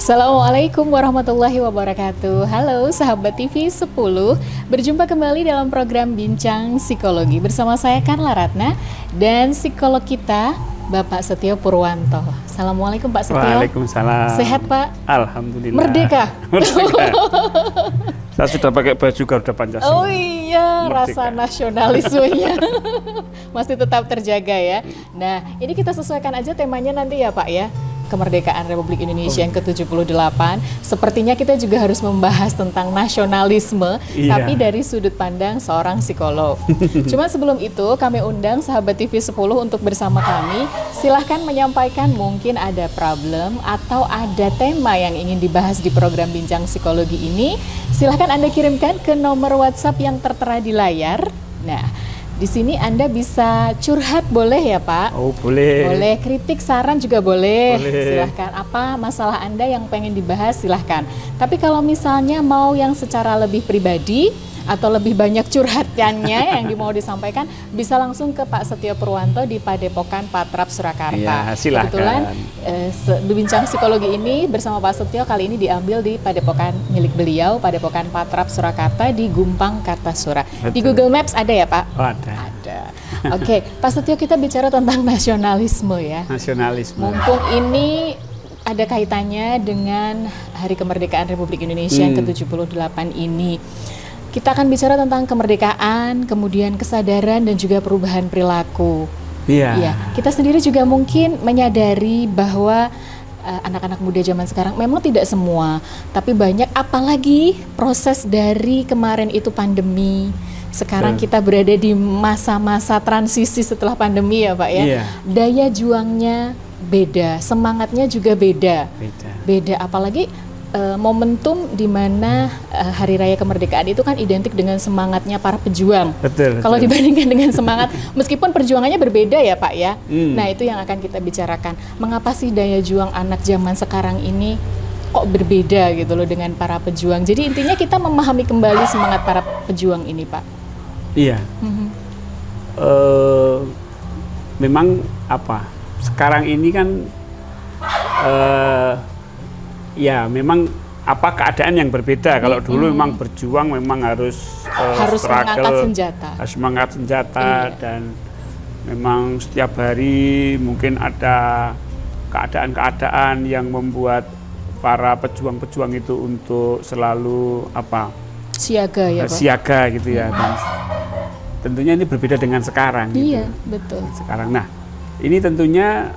Assalamualaikum warahmatullahi wabarakatuh. Halo sahabat TV 10, berjumpa kembali dalam program Bincang Psikologi bersama saya Karla Ratna dan psikolog kita Bapak Setio Purwanto. Assalamualaikum Pak Setio. Waalaikumsalam. Sehat Pak? Alhamdulillah. Merdeka. Merdeka. Saya sudah pakai baju Garuda Pancasila. Oh iya, rasa nasionalismenya masih tetap terjaga ya. Nah, ini kita sesuaikan aja temanya nanti ya Pak ya. Kemerdekaan Republik Indonesia yang ke-78. Sepertinya kita juga harus membahas tentang nasionalisme, tapi dari sudut pandang seorang psikolog. Cuma sebelum itu, kami undang sahabat TV 10 untuk bersama kami. Silahkan menyampaikan mungkin ada problem atau ada tema yang ingin dibahas di program Bincang Psikologi ini. Silahkan Anda kirimkan ke nomor WhatsApp yang tertera di layar. Nah, di sini Anda bisa curhat boleh ya Pak? Oh boleh. Boleh, kritik, saran juga boleh. Boleh. Silahkan, apa masalah Anda yang pengen dibahas silahkan. Tapi kalau misalnya mau yang secara lebih pribadi atau lebih banyak curhatannya yang mau disampaikan, bisa langsung ke Pak Setio Purwanto di Padepokan Patrap Surakarta. Ya, silahkan. Kebetulan Bincang Psikologi ini bersama Pak Setio kali ini diambil di Padepokan milik beliau, Padepokan Patrap Surakarta di Gumpang, Kartasura. Di Google Maps ada ya Pak? Oh, ada. Ada. Oke, Pak Setio, kita bicara tentang nasionalisme ya. Nasionalisme. Mumpung ini ada kaitannya dengan Hari Kemerdekaan Republik Indonesia yang ke-78 ini. Kita akan bicara tentang kemerdekaan, kemudian kesadaran dan juga perubahan perilaku. Iya. Ya, kita sendiri juga mungkin menyadari bahwa anak-anak muda zaman sekarang memang tidak semua, tapi banyak, apalagi proses dari kemarin itu pandemi. Sekarang kita berada di masa-masa transisi setelah pandemi ya Pak ya. Iya. Daya juangnya beda, semangatnya juga beda. Beda, apalagi momentum di mana Hari Raya Kemerdekaan itu kan identik dengan semangatnya para pejuang. Betul. Kalau dibandingkan dengan semangat, meskipun perjuangannya berbeda ya Pak ya. Nah itu yang akan kita bicarakan. Mengapa sih daya juang anak zaman sekarang ini kok berbeda gitu loh dengan para pejuang. Jadi intinya kita memahami kembali semangat para pejuang ini Pak. Iya. Memang apa? Sekarang ini kan ya memang apa keadaan yang berbeda. Kalau dulu memang berjuang memang harus mengangkat senjata. Harus mengangkat senjata dan memang setiap hari mungkin ada keadaan-keadaan yang membuat para pejuang-pejuang itu untuk selalu apa? Siaga ya Pak. Siaga gitu ya. Dan tentunya ini berbeda dengan sekarang. Iya, gitu. betul. Sekarang, nah ini tentunya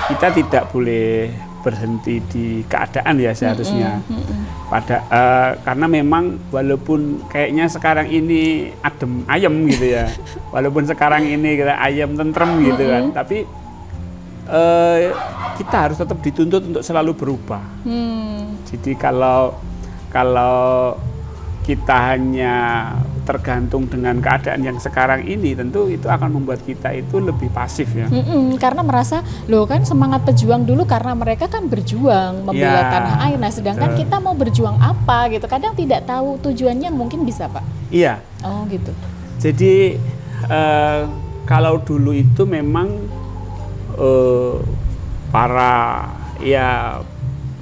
kita tidak boleh berhenti di keadaan ya seharusnya. Karena memang walaupun kayaknya sekarang ini adem ayem gitu ya, walaupun sekarang ini kita ayem tentrem gitu kan, tapi kita harus tetap dituntut untuk selalu berubah. Jadi kalau kita hanya tergantung dengan keadaan yang sekarang ini, tentu itu akan membuat kita itu lebih pasif ya. Karena merasa, loh kan semangat pejuang dulu karena mereka kan berjuang membela tanah air. Nah sedangkan kita mau berjuang apa gitu, kadang tidak tahu tujuannya mungkin bisa Pak. Iya. Oh gitu. Jadi kalau dulu itu memang para ya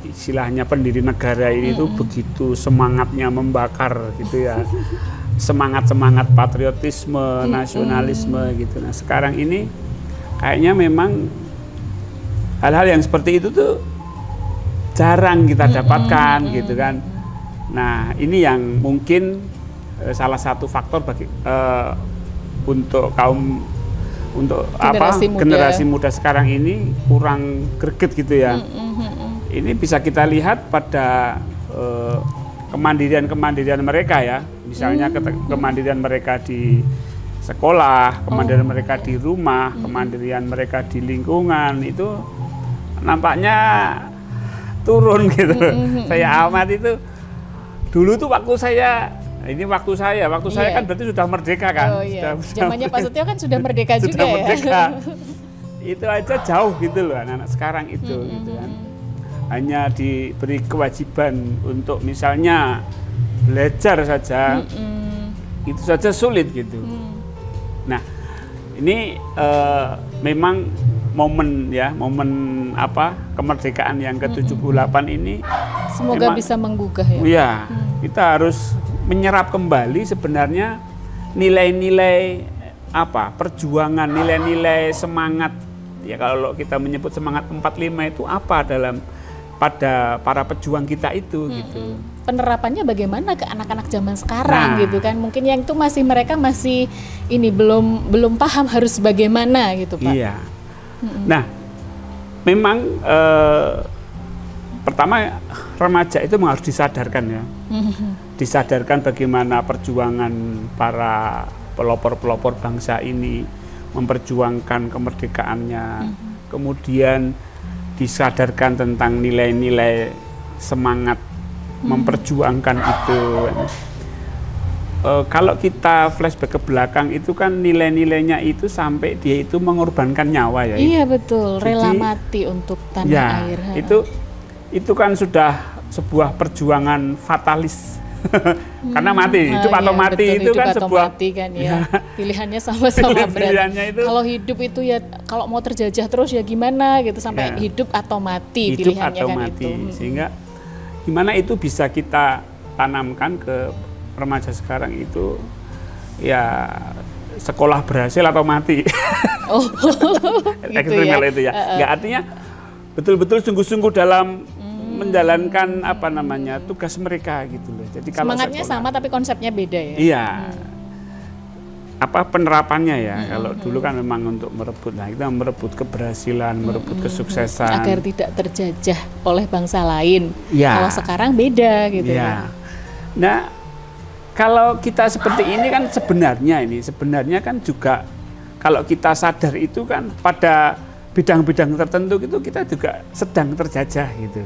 istilahnya pendiri negara ini tuh begitu semangatnya membakar gitu ya. Semangat-semangat patriotisme, nasionalisme gitu. Nah sekarang ini kayaknya memang hal-hal yang seperti itu tuh jarang kita dapatkan gitu kan. Nah ini yang mungkin salah satu faktor bagi untuk generasi muda sekarang ini kurang greget gitu ya. Ini bisa kita lihat pada kemandirian mereka ya, misalnya kemandirian mereka di sekolah, kemandirian mereka di rumah, kemandirian mereka di lingkungan itu nampaknya turun gitu. Saya amati itu dulu tuh waktu saya kan berarti sudah merdeka kan. Oh iya. Zamannya Pak Setio kan sudah merdeka juga sudah merdeka. Ya. Itu aja jauh gitu loh anak-anak sekarang itu gitu kan. Hanya diberi kewajiban untuk misalnya belajar saja, itu saja sulit gitu. Nah ini memang momen kemerdekaan yang ke-78 ini Semoga memang, bisa menggugah ya. ya, kita harus menyerap kembali sebenarnya nilai-nilai perjuangan, nilai-nilai semangat. Ya kalau kita menyebut semangat 45 itu apa pada para pejuang kita itu gitu. Penerapannya bagaimana ke anak-anak zaman sekarang gitu kan? Mungkin yang itu mereka masih ini belum paham harus bagaimana gitu, Pak. Iya. Nah, memang pertama remaja itu harus disadarkan ya. Disadarkan bagaimana perjuangan para pelopor-pelopor bangsa ini memperjuangkan kemerdekaannya. Kemudian disadarkan tentang nilai-nilai semangat memperjuangkan itu. Kalau kita flashback ke belakang itu kan nilai-nilainya itu sampai dia itu mengorbankan nyawa ya. Iya betul, rela Jadi, mati untuk tanah ya, air. Itu kan sudah sebuah perjuangan fatalis. Karena mati, hidup atau ya, mati betul, itu hidup kan atau sebuah mati kan ya. Pilihannya sama-sama berat. Pilihannya itu, kalau hidup itu ya kalau mau terjajah terus ya gimana gitu sampai hidup atau mati hidup pilihannya atau kan mati. itu. Sehingga gimana itu bisa kita tanamkan ke remaja sekarang itu ya sekolah berhasil atau mati. Oh, gitu Ekstremal ya. itu ya. Nggak artinya betul-betul sungguh-sungguh dalam menjalankan tugas mereka gitu loh. Jadi kalau semangatnya sama tapi konsepnya beda ya. Iya. Penerapannya ya. Kalau dulu kan memang untuk merebut, kita merebut keberhasilan, merebut kesuksesan agar tidak terjajah oleh bangsa lain. Ya. Kalau sekarang beda gitu ya. Nah, kalau kita seperti ini kan sebenarnya kan juga kalau kita sadar itu kan pada bidang-bidang tertentu itu kita juga sedang terjajah gitu.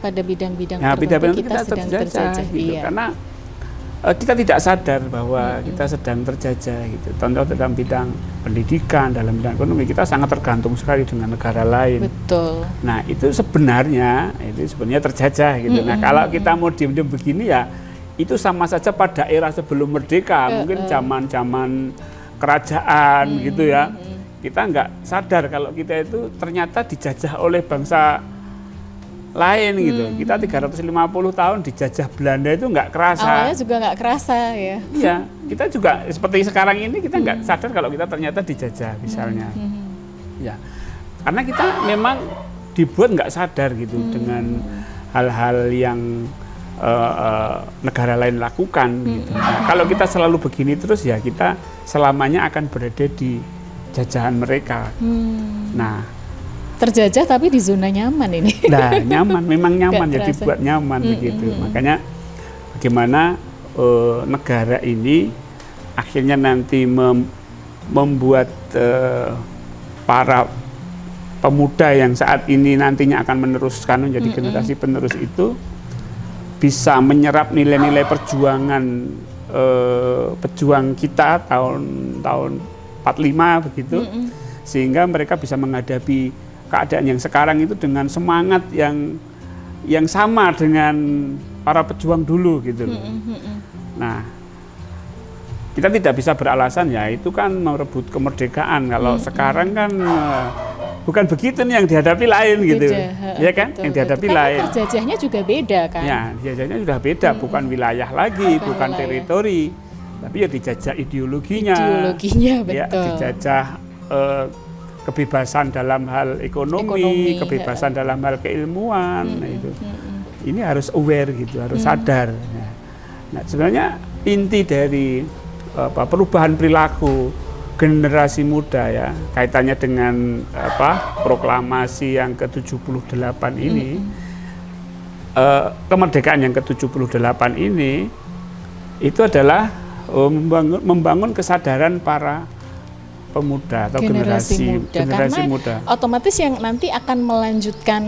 Pada bidang-bidang Nah, tertentu kita sedang terjajah gitu. iya. Karena kita tidak sadar bahwa kita sedang terjajah gitu. Contoh dalam bidang pendidikan, dalam bidang ekonomi kita sangat tergantung sekali dengan negara lain. Betul. Nah, itu sebenarnya terjajah gitu. Nah, kalau kita mau diem-diem begini ya itu sama saja pada era sebelum merdeka, mungkin zaman-zaman kerajaan gitu ya. Kita nggak sadar kalau kita itu ternyata dijajah oleh bangsa lain gitu. Kita 350 tahun dijajah Belanda itu nggak kerasa. Awalnya juga nggak kerasa ya. Iya, kita juga seperti sekarang ini kita nggak sadar kalau kita ternyata dijajah misalnya. Ya, karena kita memang dibuat nggak sadar gitu dengan hal-hal yang negara lain lakukan gitu. Nah, kalau kita selalu begini terus ya kita selamanya akan berada di jajahan mereka. Nah, terjajah tapi di zona nyaman ini. Nah, nyaman, memang nyaman ya terasa. dibuat nyaman begitu. Makanya bagaimana negara ini akhirnya nanti membuat para pemuda yang saat ini nantinya akan meneruskan menjadi generasi penerus itu bisa menyerap nilai-nilai perjuangan pejuang kita tahun 45 begitu, sehingga mereka bisa menghadapi keadaan yang sekarang itu dengan semangat yang sama dengan para pejuang dulu gitu loh. Nah, kita tidak bisa beralasan ya itu kan merebut kemerdekaan. Kalau sekarang kan bukan begitu nih yang dihadapi lain gitu, ya kan? Betul, yang dihadapi betul. lain. Karena terjajahnya juga beda kan? Ya, dijajahnya sudah beda, bukan wilayah lagi, bukan wilayah. teritori, tapi ya dijajah ideologinya. Ideologinya betul. Ya, dijajah kebebasan dalam hal ekonomi, kebebasan dalam hal keilmuan. Nah, itu. Ini harus aware gitu, harus sadar. Nah, sebenarnya inti dari perubahan perilaku generasi muda ya, kaitannya dengan proklamasi yang ke-78 ini, kemerdekaan yang ke-78 ini itu adalah membangun kesadaran para pemuda atau generasi muda. Otomatis yang nanti akan melanjutkan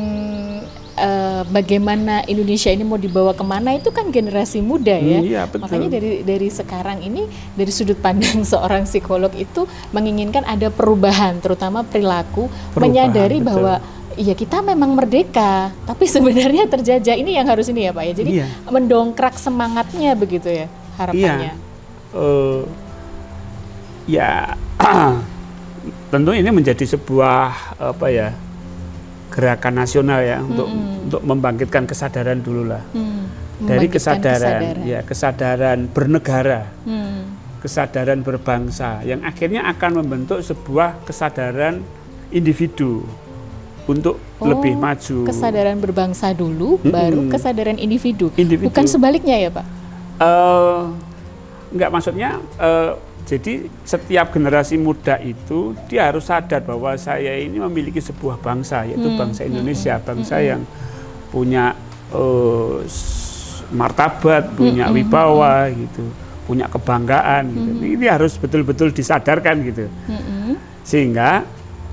bagaimana Indonesia ini mau dibawa kemana itu kan generasi muda ya. Iya, betul. Makanya dari sekarang ini dari sudut pandang seorang psikolog itu menginginkan ada perubahan, terutama perilaku, menyadari betul. Bahwa iya kita memang merdeka, tapi sebenarnya terjajah. Ini yang harus ini ya Pak ya. Jadi mendongkrak semangatnya begitu ya harapannya. Ya, tentu ini menjadi sebuah gerakan nasional ya, untuk membangkitkan kesadaran dulu lah. Dari kesadaran bernegara, kesadaran berbangsa, yang akhirnya akan membentuk sebuah kesadaran individu untuk lebih maju. Kesadaran berbangsa dulu, baru kesadaran individu. Bukan sebaliknya ya Pak? Enggak, maksudnya jadi setiap generasi muda itu dia harus sadar bahwa saya ini memiliki sebuah bangsa, yaitu bangsa Indonesia, bangsa yang punya martabat, punya wibawa gitu, punya kebanggaan gitu. Ini harus betul-betul disadarkan gitu. Sehingga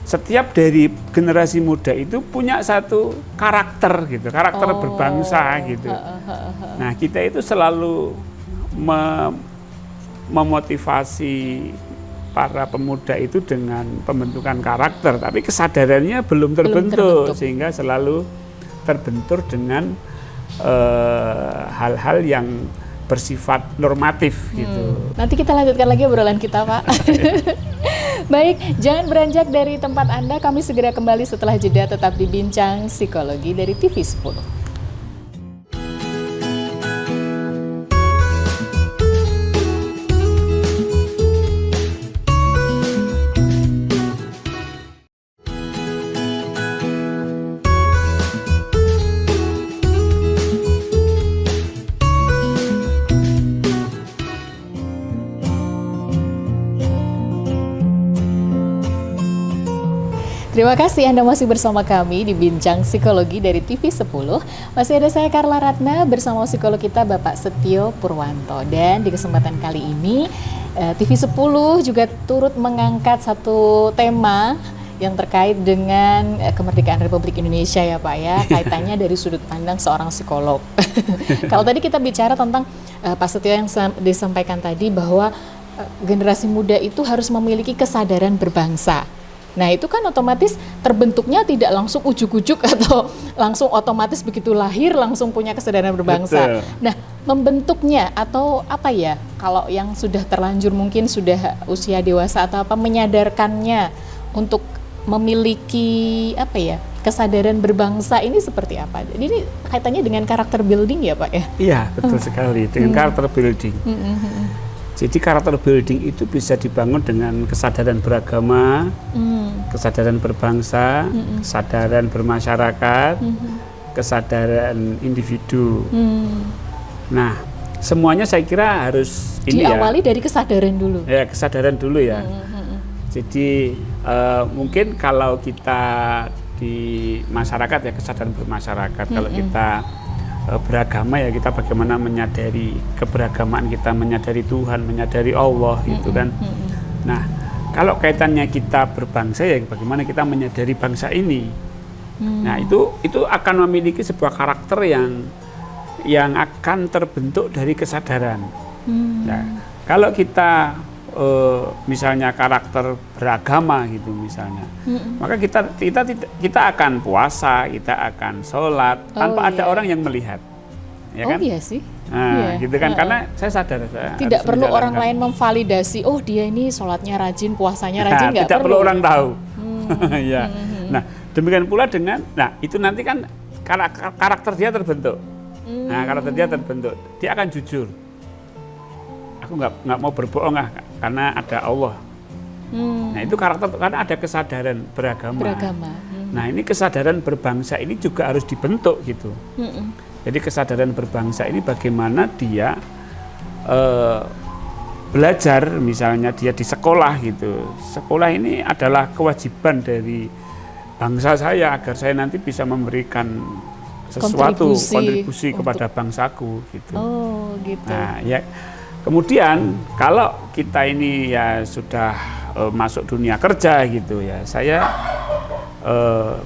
setiap dari generasi muda itu punya satu karakter gitu, karakter berbangsa gitu. Nah, kita itu selalu memotivasi para pemuda itu dengan pembentukan karakter, tapi kesadarannya belum terbentuk, sehingga selalu terbentur dengan hal-hal yang bersifat normatif gitu. Nanti kita lanjutkan lagi obrolan kita, Pak. Baik, jangan beranjak dari tempat Anda, kami segera kembali setelah jeda, tetap di Bincang Psikologi dari TV 10. Terima kasih Anda masih bersama kami di Bincang Psikologi dari TV 10. Masih ada saya Carla Ratna bersama psikolog kita Bapak Setio Purwanto. Dan di kesempatan kali ini TV 10 juga turut mengangkat satu tema yang terkait dengan kemerdekaan Republik Indonesia ya Pak ya. Kaitannya dari sudut pandang seorang psikolog. Kalau tadi kita bicara tentang Pak Setio yang disampaikan tadi bahwa generasi muda itu harus memiliki kesadaran berbangsa. Nah itu kan otomatis terbentuknya tidak langsung ujuk-ujuk atau langsung otomatis begitu lahir langsung punya kesadaran berbangsa. Betul. Nah membentuknya atau apa ya, kalau yang sudah terlanjur mungkin sudah usia dewasa atau apa, menyadarkannya untuk memiliki apa ya, kesadaran berbangsa ini seperti apa? Jadi ini kaitannya dengan karakter building ya Pak ya? Iya betul sekali, dengan karakter building. Jadi karakter building itu bisa dibangun dengan kesadaran beragama, kesadaran berbangsa, kesadaran bermasyarakat, kesadaran individu. Nah, semuanya saya kira harus ini diawali dari kesadaran dulu. Ya, kesadaran dulu ya. Jadi mungkin kalau kita di masyarakat ya kesadaran bermasyarakat, kalau kita beragama ya kita bagaimana menyadari keberagamaan kita, menyadari Tuhan, menyadari Allah gitu kan. Nah, kalau kaitannya kita berbangsa ya bagaimana kita menyadari bangsa ini. Nah, itu akan memiliki sebuah karakter yang akan terbentuk dari kesadaran. Nah, kalau kita misalnya karakter beragama gitu misalnya, maka kita akan puasa, kita akan sholat tanpa ada orang yang melihat, ya kan? Iya sih. Nah, gitu kan, karena saya sadar saya tidak perlu orang lain memvalidasi, oh dia ini sholatnya rajin, puasanya rajin, nggak tidak perlu orang tahu. Ya. Nah, demikian pula dengan, nah itu nanti kan karakter dia terbentuk. Nah, karakter dia terbentuk, dia akan jujur. Aku nggak mau berbohong karena ada Allah. Nah itu karakter, karena ada kesadaran beragama. Nah ini kesadaran berbangsa ini juga harus dibentuk gitu. Jadi kesadaran berbangsa ini bagaimana dia belajar, misalnya dia di sekolah gitu. Sekolah ini adalah kewajiban dari bangsa saya agar saya nanti bisa memberikan sesuatu kontribusi kepada bangsaku gitu. Oh gitu. Nah ya. Kemudian kalau kita ini ya sudah masuk dunia kerja gitu ya, saya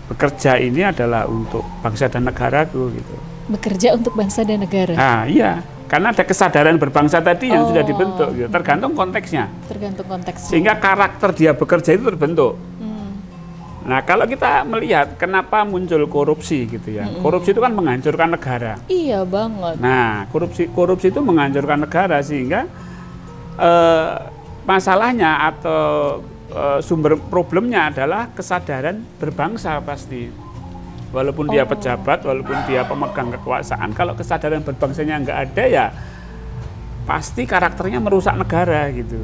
bekerja ini adalah untuk bangsa dan negaraku gitu. Bekerja untuk bangsa dan negara. Nah iya, karena ada kesadaran berbangsa tadi yang sudah dibentuk gitu. Tergantung konteksnya. Tergantung konteksnya. Sehingga karakter dia bekerja itu terbentuk. Nah kalau kita melihat kenapa muncul korupsi gitu ya, korupsi itu kan menghancurkan negara. Iya banget. Nah korupsi itu menghancurkan negara, sehingga masalahnya atau sumber problemnya adalah kesadaran berbangsa pasti. Walaupun dia pejabat, walaupun dia pemegang kekuasaan, kalau kesadaran berbangsanya nggak ada ya pasti karakternya merusak negara gitu.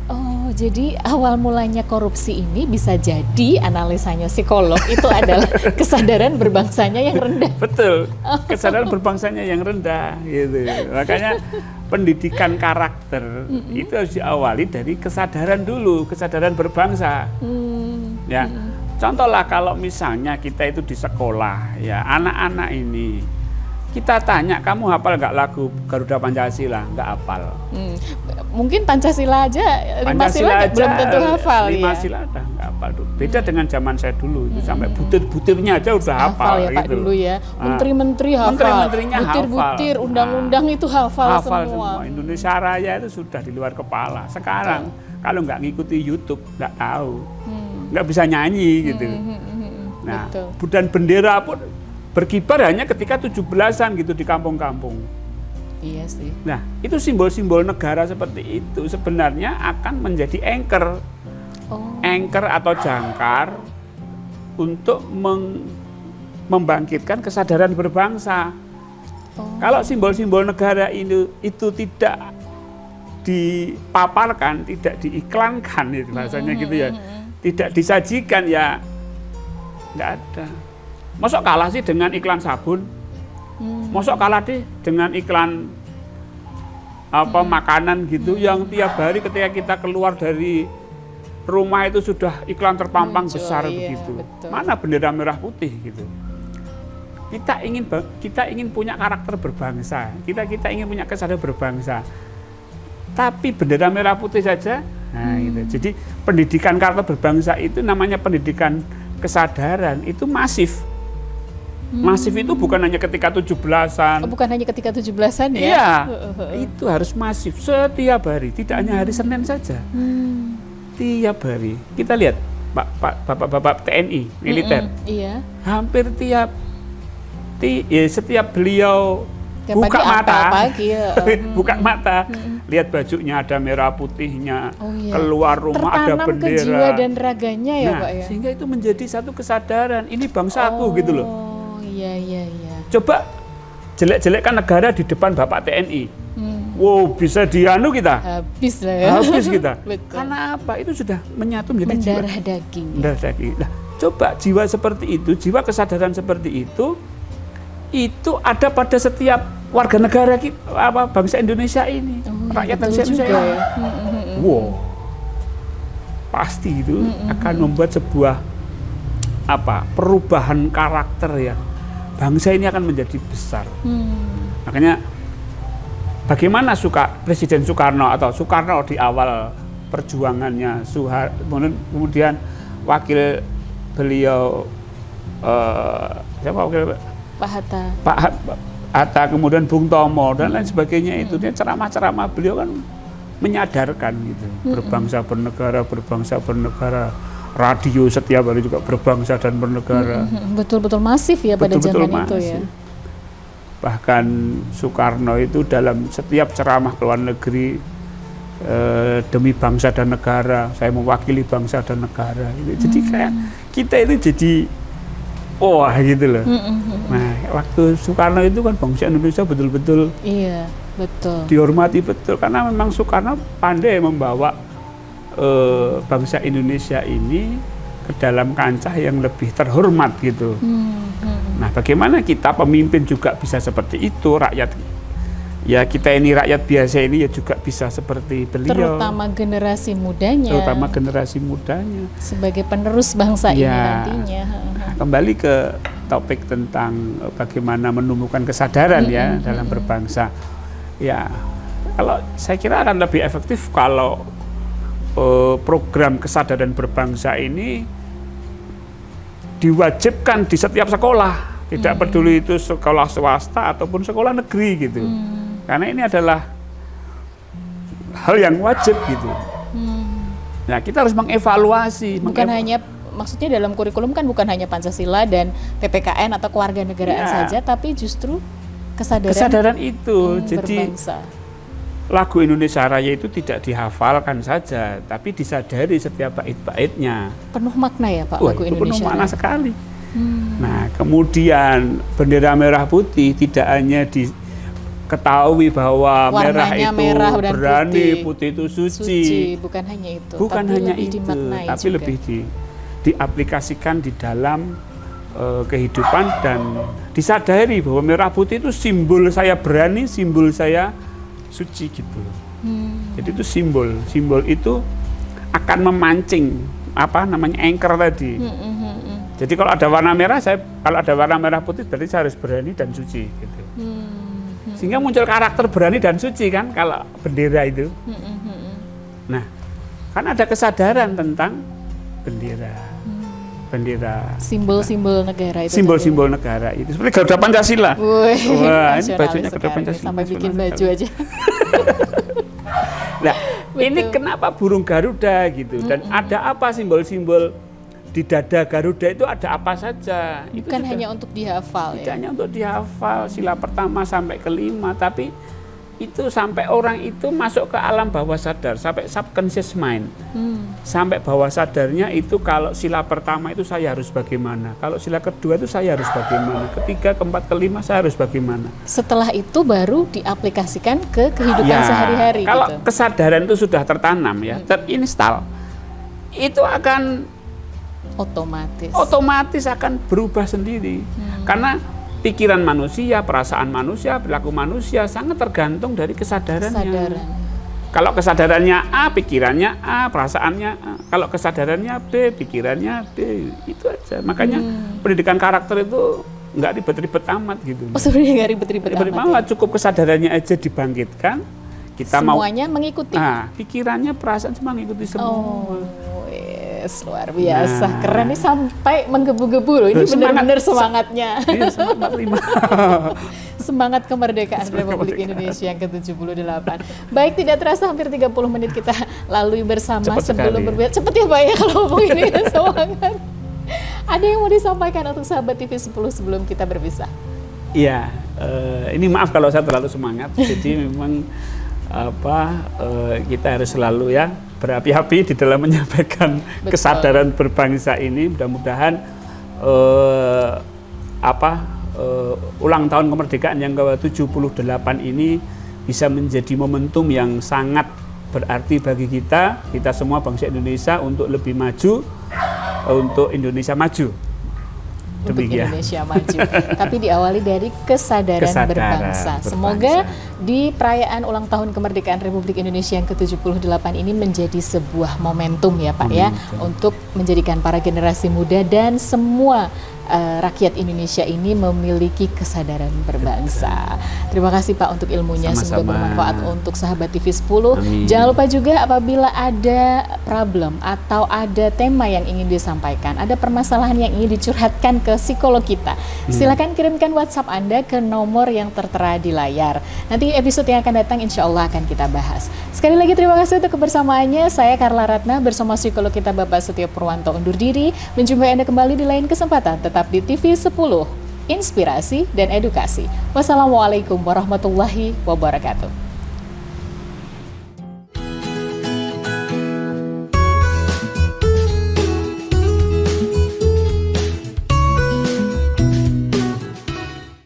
Oh, jadi awal mulanya korupsi ini bisa jadi analisanya psikolog itu adalah kesadaran berbangsanya yang rendah. Betul, kesadaran berbangsanya yang rendah gitu. Makanya pendidikan karakter itu harus diawali dari kesadaran dulu, kesadaran berbangsa. Ya, contohlah kalau misalnya kita itu di sekolah, ya anak-anak ini kita tanya, kamu hafal nggak lagu Garuda Pancasila? Nggak hafal. Mungkin Pancasila aja, lima sila belum tentu hafal. Lima sila udah nggak hafal. Beda dengan zaman saya dulu, itu sampai butir-butirnya aja udah hafal ya Pak gitu. dulu ya. Menteri-menteri hafal, Menteri-menterinya butir-butir, undang-undang itu hafal semua. Indonesia Raya itu sudah di luar kepala. Sekarang kalau nggak ngikuti YouTube nggak tahu, nggak bisa nyanyi gitu. Nah, dan bendera pun berkibar hanya ketika 17-an gitu di kampung-kampung. Iya sih. Nah, itu simbol-simbol negara seperti itu sebenarnya akan menjadi anchor. Anchor atau jangkar untuk membangkitkan kesadaran berbangsa. Kalau simbol-simbol negara itu tidak dipaparkan, tidak diiklankan, itu bahasanya gitu ya, tidak disajikan, ya nggak ada. Masuk kalah sih dengan iklan sabun, masuk kalah deh dengan iklan makanan gitu, yang tiap hari ketika kita keluar dari rumah itu sudah iklan terpampang besar begitu. Betul. Mana bendera merah putih gitu. Kita ingin punya karakter berbangsa, kita ingin punya kesadaran berbangsa. Tapi bendera merah putih saja, nah gitu. Jadi pendidikan karakter berbangsa itu namanya pendidikan kesadaran, itu masif. Masif itu bukan hanya ketika 17-an. Bukan hanya ketika 17-an ya? Iya, itu harus masif setiap hari, tidak hanya hari Senin saja. Tiap hari. Kita lihat Bapak TNI, militer. Iya. Hampir setiap beliau buka mata, buka mata, lihat bajunya ada merah putihnya, keluar rumah ada bendera. Tertanam ke jiwa dan raganya ya Pak ya? Sehingga itu menjadi satu kesadaran, ini bangsaku gitu loh. Iya. Coba jelek-jelekkan negara di depan Bapak TNI. Wow, bisa dianu kita. Habis lah ya. Habis kita. Betul. Karena apa? Itu sudah menyatu menjadi mendarah jiwa. Daging. Mendarah daging. Nah, coba jiwa seperti itu, jiwa kesadaran seperti itu ada pada setiap warga negara kita, bangsa Indonesia ini, rakyat bangsa Indonesia ini. Ya. Wow, pasti itu akan membuat sebuah perubahan karakter ya. Bangsa ini akan menjadi besar. Makanya bagaimana Presiden Soekarno di awal perjuangannya, kemudian wakil beliau siapa wakil Pak Hatta, kemudian Bung Tomo dan lain sebagainya itu, dia ceramah-ceramah beliau kan menyadarkan gitu, berbangsa bernegara, radio setiap hari juga berbangsa dan bernegara. Betul-betul masif ya pada zaman itu ya. Bahkan Soekarno itu dalam setiap ceramah ke luar negeri, demi bangsa dan negara, saya mewakili bangsa dan negara. Jadi kayak kita itu jadi gitu loh. Nah, waktu Soekarno itu kan bangsa Indonesia betul-betul dihormati betul, karena memang Soekarno pandai membawa bangsa Indonesia ini ke dalam kancah yang lebih terhormat gitu. Nah, bagaimana kita pemimpin juga bisa seperti itu, rakyat ya kita ini rakyat biasa ini ya juga bisa seperti beliau. Terutama generasi mudanya. Sebagai penerus bangsa ini nantinya. Kembali ke topik tentang bagaimana menumbuhkan kesadaran ya dalam berbangsa. Ya, kalau saya kira akan lebih efektif kalau program kesadaran berbangsa ini diwajibkan di setiap sekolah, tidak peduli itu sekolah swasta ataupun sekolah negeri gitu. Karena ini adalah hal yang wajib gitu. Nah, kita harus mengevaluasi. Maksudnya dalam kurikulum kan bukan hanya Pancasila dan PPKN atau kewarganegaraan saja, tapi justru kesadaran itu. Jadi berbangsa. Lagu Indonesia Raya itu tidak dihafalkan saja, tapi disadari setiap bait-baitnya. Penuh makna ya Pak, lagu Indonesia Penuh makna sekali. Nah, kemudian bendera merah putih tidak hanya diketahui bahwa merah Warnanya itu merah dan berani, putih itu suci. Bukan hanya itu, Bukan tapi hanya lebih itu, dimaknai tapi juga. lebih diaplikasikan di dalam kehidupan dan disadari bahwa merah putih itu simbol saya berani, simbol saya suci gitu. Jadi itu simbol itu akan memancing anchor tadi. Jadi kalau ada warna merah, kalau ada warna merah putih berarti saya harus berani dan suci gitu. Sehingga muncul karakter berani dan suci kan kalau bendera itu. Nah, kan ada kesadaran tentang bendera. Simbol-simbol negara itu. Simbol-simbol negara itu. Seperti Garuda Pancasila. Wih, Wah, ini nasionalis bajunya Garuda sekali. Pancasila. Sampai bikin nasional baju sekali. aja. Nah, ini kenapa burung Garuda gitu? Dan ada apa simbol-simbol di dada Garuda itu ada apa saja? Itu Bukan sudah- hanya untuk dihafal tidak ya. hanya untuk dihafal sila pertama sampai kelima, tapi itu sampai orang itu masuk ke alam bawah sadar, sampai subconscious mind. Sampai bawah sadarnya itu kalau sila pertama itu saya harus bagaimana, kalau sila kedua itu saya harus bagaimana, ketiga, keempat, kelima saya harus bagaimana. Setelah itu baru diaplikasikan ke kehidupan Ya, sehari-hari kalau gitu. kesadaran itu sudah tertanam ya, terinstal, itu akan otomatis akan berubah sendiri. Karena pikiran manusia, perasaan manusia, perilaku manusia sangat tergantung dari kesadarannya. Kesadaran. Kalau kesadarannya A, pikirannya A, perasaannya A. Kalau kesadarannya B, pikirannya B. Itu aja. Makanya pendidikan karakter itu nggak ribet-ribet amat gitu. Oh, sebenarnya nggak ribet-ribet Ribet-ribet amat. amat, cukup kesadarannya aja dibangkitkan. Kita Semuanya mengikuti. Nah, pikirannya, perasaan semua ngikuti semua. Oh, yes, luar biasa. Nah. Keren nih sampai menggebu-gebu loh. Ini Semangat. benar-benar semangatnya. Iya, semangat 45. Semangat kemerdekaan Republik Indonesia yang ke-78. Baik, tidak terasa hampir 30 menit kita lalui bersama Cepet sebelum sekali. berbicara. Cepet ya Pak ya kalau ngomong ini semangat. Ada yang mau disampaikan untuk sahabat TV 10 sebelum kita berpisah? Iya, ini maaf kalau saya terlalu semangat. Jadi memang kita harus selalu ya berapi-api di dalam menyampaikan Betul. kesadaran berbangsa ini. Mudah-mudahan ulang tahun kemerdekaan yang ke-78 ini bisa menjadi momentum yang sangat berarti bagi kita semua bangsa Indonesia untuk lebih maju, untuk Indonesia maju. Untuk Demikian. Indonesia maju. Tapi diawali dari kesadaran berbangsa. Semoga di perayaan ulang tahun kemerdekaan Republik Indonesia yang ke-78 ini menjadi sebuah momentum ya Pak ya, untuk menjadikan para generasi muda dan semua rakyat Indonesia ini memiliki kesadaran berbangsa. Terima kasih Pak untuk ilmunya, semoga Sama-sama. bermanfaat untuk sahabat TV 10. Amin. Jangan lupa juga apabila ada problem atau ada tema yang ingin disampaikan, ada permasalahan yang ingin dicurhatkan ke psikolog kita, silakan kirimkan WhatsApp Anda ke nomor yang tertera di layar. Nanti episode yang akan datang insya Allah akan kita bahas. Sekali lagi terima kasih untuk kebersamaannya. Saya Carla Ratna bersama psikolog kita Bapak Setio Purwanto undur diri. Menjumpai Anda kembali di lain kesempatan. Tetap di TV 10, inspirasi dan edukasi. Wassalamualaikum warahmatullahi wabarakatuh.